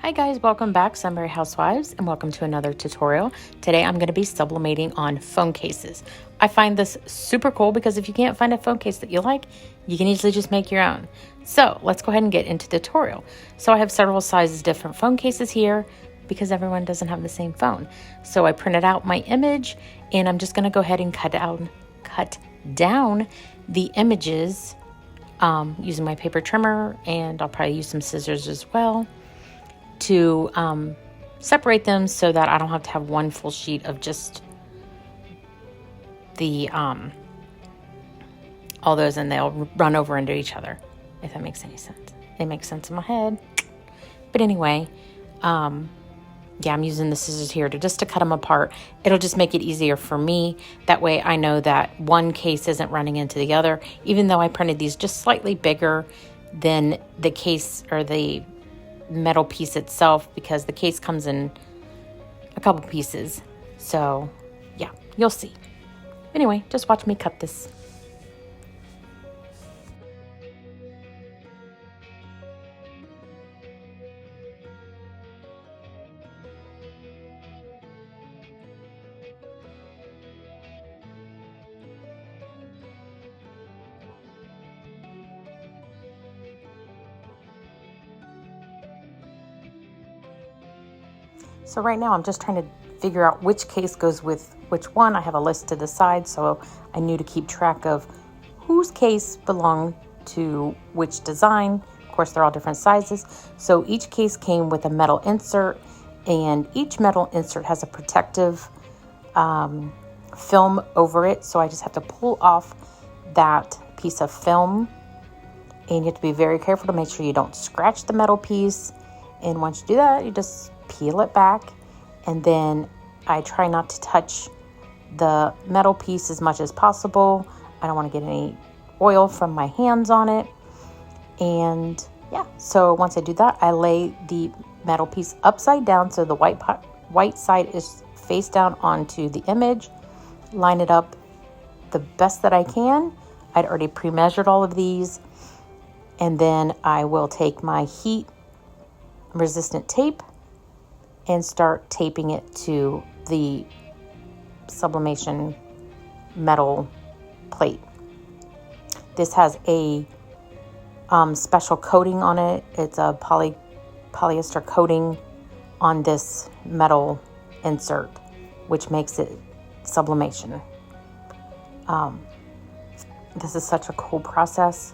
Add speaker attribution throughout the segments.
Speaker 1: Hi guys, welcome back, Sunbury Housewives, and welcome to another tutorial. Today I'm going to be sublimating on phone cases. I find this super cool because if you can't find a phone case that you like, you can easily just make your own. So let's go ahead and get into the tutorial. So I have several sizes different phone cases here because everyone doesn't have the same phone. So I printed out my image and I'm just going to go ahead and cut down the images using my paper trimmer, and I'll probably use some scissors as well to separate them so that I don't have to have one full sheet of just the all those, and they'll run over into each other, if that makes any sense. It makes sense in my head. But anyway, yeah, I'm using the scissors here to cut them apart. It'll just make it easier for me. That way I know that one case isn't running into the other, even though I printed these just slightly bigger than the case or the metal piece itself, because the case comes in a couple pieces. So yeah, you'll see. Anyway, just watch me cut this. So right now I'm just trying to figure out which case goes with which one. I have a list to the side, so I knew to keep track of whose case belonged to which design. Of course, they're all different sizes. So each case came with a metal insert, and each metal insert has a protective film over it. So I just have to pull off that piece of film, and you have to be very careful to make sure you don't scratch the metal piece. And once you do that, you just peel it back, and then I try not to touch the metal piece as much as possible. I don't want to get any oil from my hands on it. And yeah, so once I do that, I lay the metal piece upside down so the white side is face down onto the image, line it up the best that I can. I'd already pre-measured all of these, and then I will take my heat resistant tape and start taping it to the sublimation metal plate. This has a special coating on it. It's a polyester coating on this metal insert, which makes it sublimation. This is such a cool process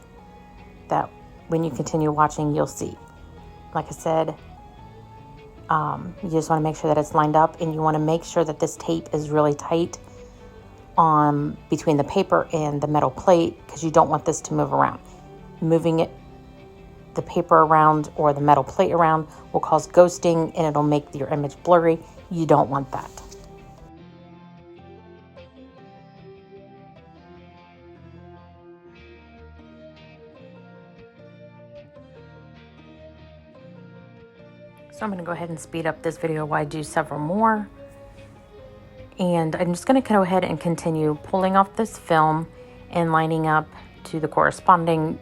Speaker 1: that when you continue watching, you'll see. Like I said, you just want to make sure that it's lined up, and you want to make sure that this tape is really tight between the paper and the metal plate, because you don't want this to move around. Moving the paper around or the metal plate around will cause ghosting, and it'll make your image blurry. You don't want that. So I'm going to go ahead and speed up this video while I do several more. And I'm just going to go ahead and continue pulling off this film and lining up to the corresponding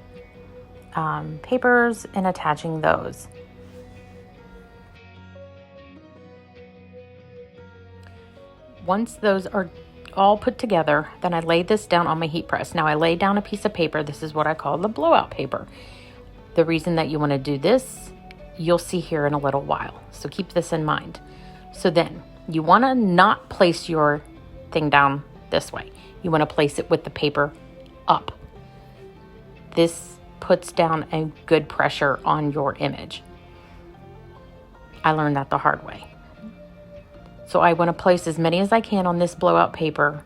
Speaker 1: papers and attaching those. Once those are all put together, then I lay this down on my heat press. Now I lay down a piece of paper. This is what I call the blowout paper. The reason that you want to do this, you'll see here in a little while. So keep this in mind. So then you want to not place your thing down this way. You want to place it with the paper up. This puts down a good pressure on your image. I learned that the hard way. So I want to place as many as I can on this blowout paper,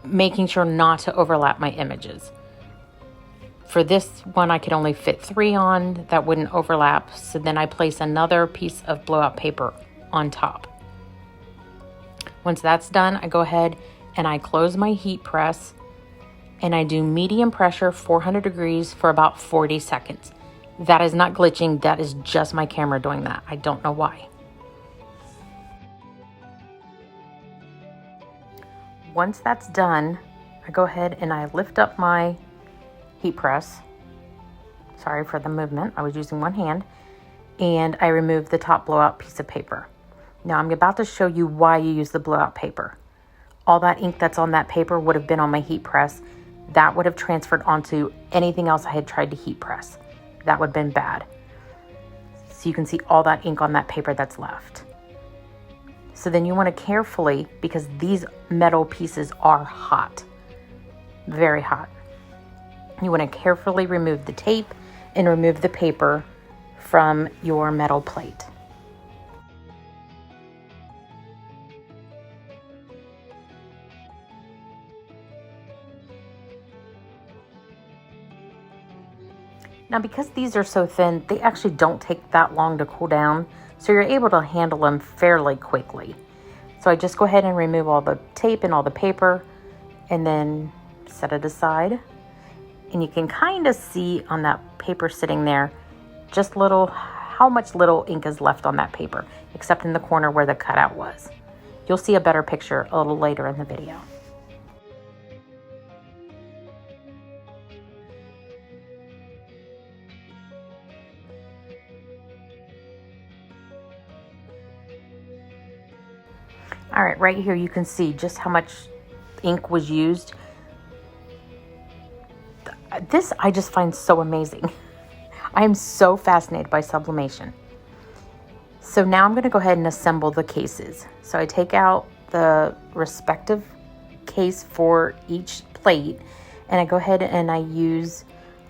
Speaker 1: making sure not to overlap my images. For this one, I could only fit 3 on that wouldn't overlap. So then I place another piece of blowout paper on top. Once that's done, I go ahead and I close my heat press, and I do medium pressure, 400 degrees for about 40 seconds. That is not glitching. That is just my camera doing that. I don't know why. Once that's done, I go ahead and I lift up my heat press. Sorry for the movement. I was using one hand. and I removed the top blowout piece of paper. Now I'm about to show you why you use the blowout paper. All that ink that's on that paper would have been on my heat press. That would have transferred onto anything else I had tried to heat press. That would have been bad. So you can see all that ink on that paper that's left. So then you want to carefully, because these metal pieces are hot, very hot. You want to carefully remove the tape and remove the paper from your metal plate. Now, because these are so thin, they actually don't take that long to cool down, so you're able to handle them fairly quickly. So I just go ahead and remove all the tape and all the paper and then set it aside. And you can kind of see on that paper sitting there just how much little ink is left on that paper, except in the corner where the cutout was. You'll see a better picture a little later in the video. All right, right here you can see just how much ink was used. This I just find so amazing. I am so fascinated by sublimation. So now I'm going to go ahead and assemble the cases. So I take out the respective case for each plate, and I go ahead and I use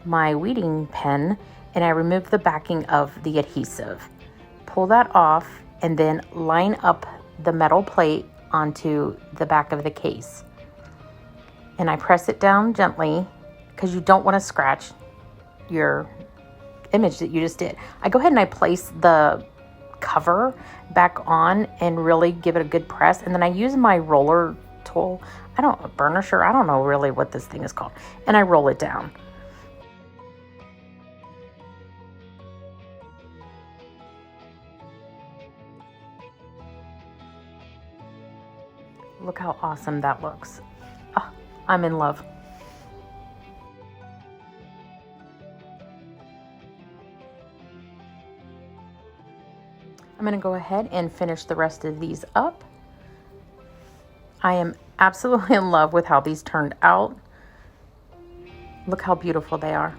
Speaker 1: my weeding pen and I remove the backing of the adhesive. Pull that off and then line up the metal plate onto the back of the case. And I press it down gently because you don't want to scratch your image that you just did. I go ahead and I place the cover back on and really give it a good press. And then I use my roller tool, burnisher, I don't know really what this thing is called. And I roll it down. Look how awesome that looks. Oh, I'm in love. I'm going to go ahead and finish the rest of these up. I am absolutely in love with how these turned out. Look how beautiful they are.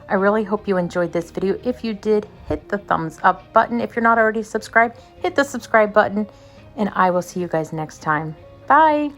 Speaker 1: I really hope you enjoyed this video. If you did, hit the thumbs up button. If you're not already subscribed, hit the subscribe button. And I will see you guys next time. Bye.